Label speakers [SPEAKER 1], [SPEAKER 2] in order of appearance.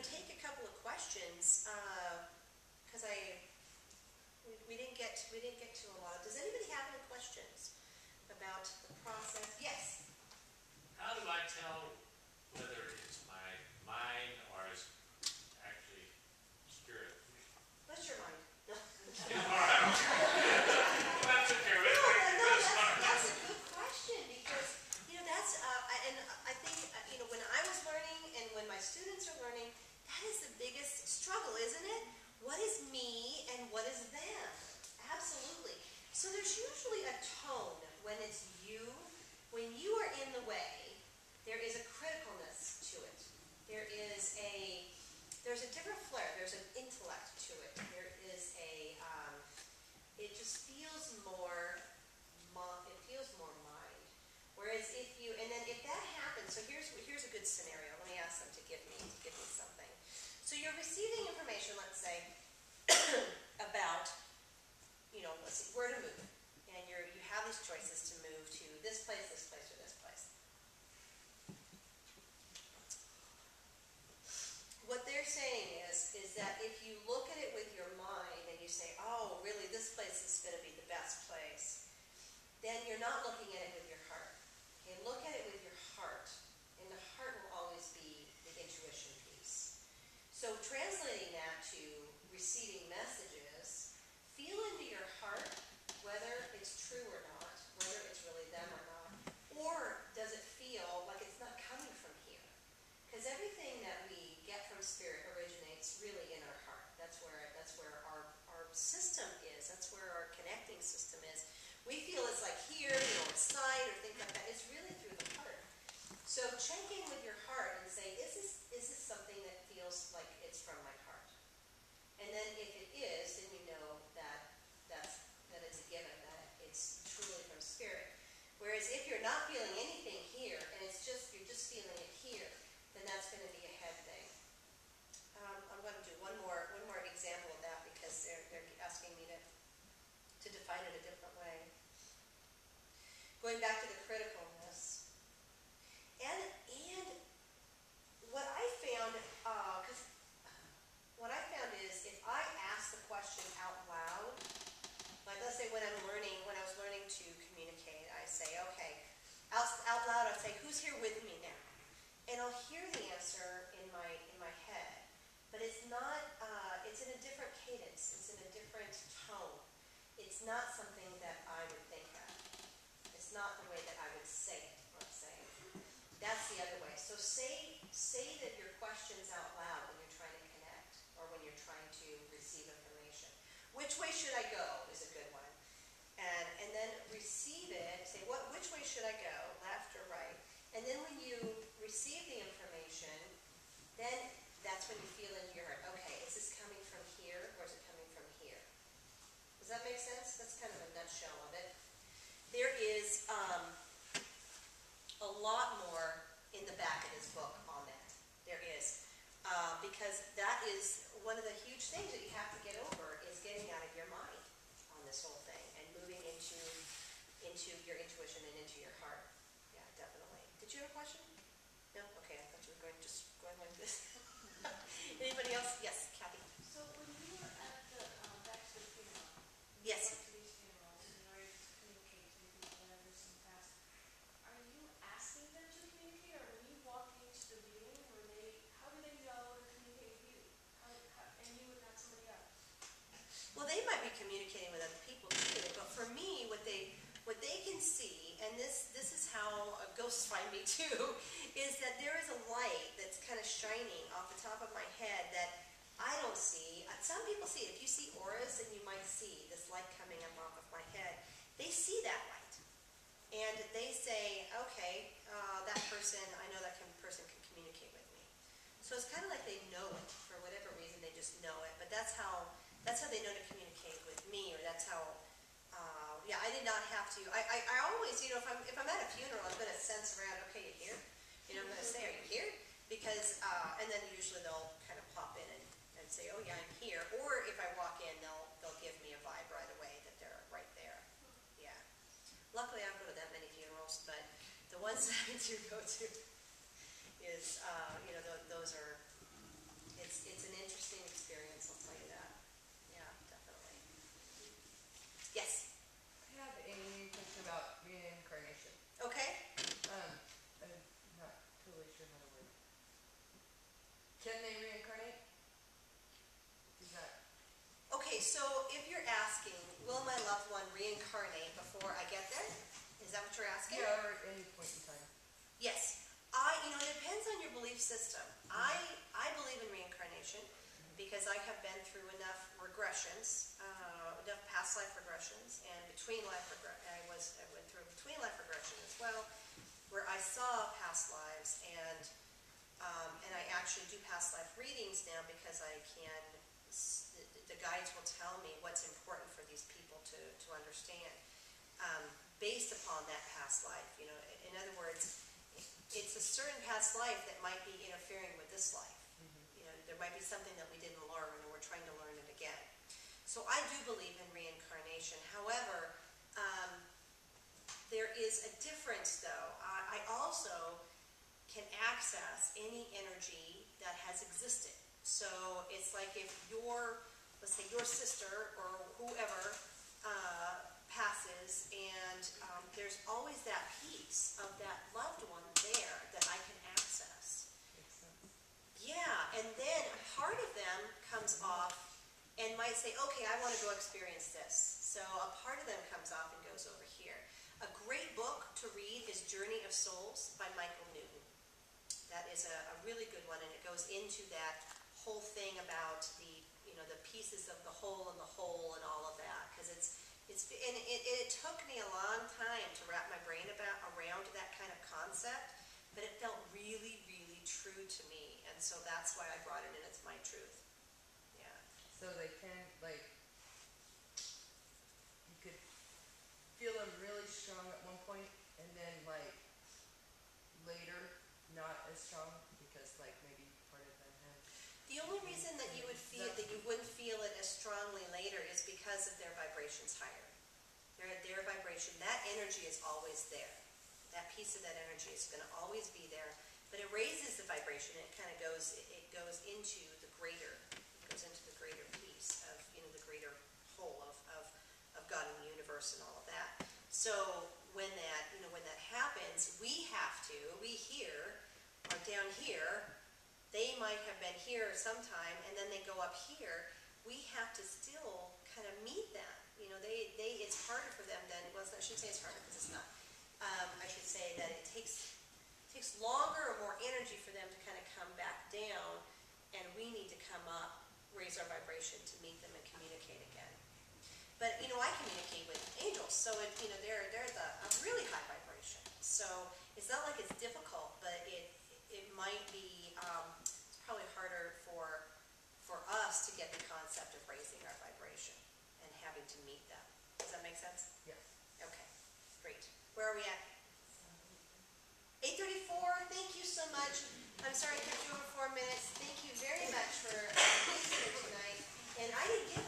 [SPEAKER 1] take a couple of questions because we didn't get to a lot. Does anybody have any questions about the process? Yes.
[SPEAKER 2] How do I tell whether it's my mind or it's actually spirit?
[SPEAKER 1] What's your mind? No.
[SPEAKER 2] All right. That's okay.
[SPEAKER 1] That's a good question because that's and I think when I was learning and when my students are learning, that is the biggest struggle, isn't it? What is me and what is them? Absolutely. So there's usually a tone when it's you. When you are in the way, there is a criticalness to it. There's a different flair. There's an intellect to it. There is it just feels more. It feels more mind. Whereas if that happens, so here's a good scenario. Let me ask them to give me something. So you're receiving information, let's say, about, let's see, where to move. And you have these choices to move to this place, or this place. What they're saying is that if you look at it with your mind and you say, oh, really, this place is going to be the best place, then you're not looking at it with your heart. Okay, look at it with your heart. And the heart will always be the intuition piece. So translating that to receiving messages, feel into your heart whether it's true or not, whether it's really them or not, or does it feel like it's not coming from here? Because everything that we get from spirit originates really in our heart. That's where our system is. That's where our connecting system is. We feel it's like here, inside, or things like that. It's really through the heart. So check in with your heart and say, is this something that feels like it's from my heart? And then if it is, then you know that it's a given, that it's truly from spirit. Whereas if you're not feeling anything here, and you're just feeling it here, then that's going to be a head thing. I'm going to do one more example of that because they're asking me to define it a different way. Going back to the criticalness, and what I found, because what I found is if I ask the question out loud, like let's say when I was learning to communicate, I say, okay, out loud I'd say, who's here with me now? And I'll hear the answer in my head, but it's not. It's in a different cadence. It's in a different tone. It's not something that I would think of. It's not the way that I would say it. Let's say that's the other way. So say that your question's out loud when you're trying to connect or when you're trying to receive information. Which way should I go is a good one. And then receive it. Say which way should I go, left or right? And then when you receive the information, then that's when you feel in your heart, okay, is this coming from here or is it coming from here? Does that make sense? That's kind of a nutshell of it. There is a lot more in the back of this book on that. There is. Because that is one of the huge things that you have to get over is getting out of your mind on this whole thing and moving into your intuition and into your heart. Yeah, definitely. Did you have a question? No? Okay, I thought you were going like this. Anybody else? Yes, Kathy.
[SPEAKER 3] So when you were at the Baxter funeral,
[SPEAKER 1] Yes.
[SPEAKER 3] to these funerals in order to communicate to people that have lived in the past, are you asking them to communicate, or when you walked into the viewing, how do they know to communicate with you? And you and not somebody else?
[SPEAKER 1] Well, they might be communicating with other people too, but for me, what they can see, and this is how ghosts find me too, is that there is a light that's kind of shining off the top of my head that I don't see. Some people see it. If you see auras, then you might see this light coming up off of my head. They see that light, and they say, okay, that person, I know that person can communicate with me. So it's kind of like they know it for whatever reason. They just know it, but that's how they know to communicate with me, or that's how. Yeah, I did not have to. I always, if I'm at a funeral, I'm going to sense around. Okay, you here? I'm going to say, are you here? Because, and then usually they'll kind of pop in and say, oh yeah, I'm here. Or if I walk in, they'll give me a vibe right away that they're right there. Yeah. Luckily, I don't go to that many funerals, but the ones that I do go to is, those are It's an interesting experience, I'll tell you that. Yeah, definitely. Yes,
[SPEAKER 4] I have a question about reincarnation.
[SPEAKER 1] okay.
[SPEAKER 4] I'm not totally sure how to word it. Can they reincarnate? Is that?
[SPEAKER 1] Okay, so if you're asking, will my loved one reincarnate before I get there? Is that what you're asking?
[SPEAKER 4] Yeah, or at any point in time.
[SPEAKER 1] Yes. It depends on your belief system. I believe in reincarnation because I have been through enough regressions, enough past life regressions, and I went through a between life regression as well, where I saw past lives, and I actually do past life readings now because I can. The guides will tell me what's important for these people to understand, based upon that past life. In other words, it's a certain past life that might be interfering with this life. There might be something that we didn't learn and we're trying to learn it again. So I do believe in reincarnation. However, there is a difference though. I also can access any energy that has existed. So it's like if let's say your sister or whoever passes, and there's always that piece of that loved one there that I can access.
[SPEAKER 4] Makes sense.
[SPEAKER 1] Yeah, and then a part of them comes off and might say, okay, I want to go experience this. So a part of them comes off and goes over here. A great book to read is Journey of Souls by Michael Newton. That is a really good one, and it goes into that whole thing about the pieces of the whole and all of that, because it took me a long time to wrap my brain around that kind of concept, but it felt really, really true to me, and so that's why I brought it in as my truth. Yeah.
[SPEAKER 4] So they can, like, you could feel them really strong at one point, and then, like, later, not as strong, because, like, maybe part of them has.
[SPEAKER 1] The only reason that you wouldn't feel it as strongly later is because of their vibrations higher. Their vibration, that energy is always there. That piece of that energy is going to always be there, but it raises the vibration. It kind of goes into the greater. It goes into the greater piece of the greater whole of God and the universe and all of that. So when that happens, we here are down here. They might have been here sometime, and then they go up here. We have to still kind of meet them. It's harder for them than, well, I shouldn't say it's harder because it's not. I should say that it takes longer or more energy for them to kind of come back down, and we need to come up, raise our vibration to meet them and communicate again. But I communicate with angels, so they're a really high vibration. So it's not like it's difficult, but it might be it's probably harder for us to get the concept of raising our vibration and having to meet them. Does that make sense?
[SPEAKER 4] Yes.
[SPEAKER 1] Okay, great. Where are we at? 8:34. Thank you so much. I'm sorry I kept you over 4 minutes. Thank you very much for being here tonight. And I didn't get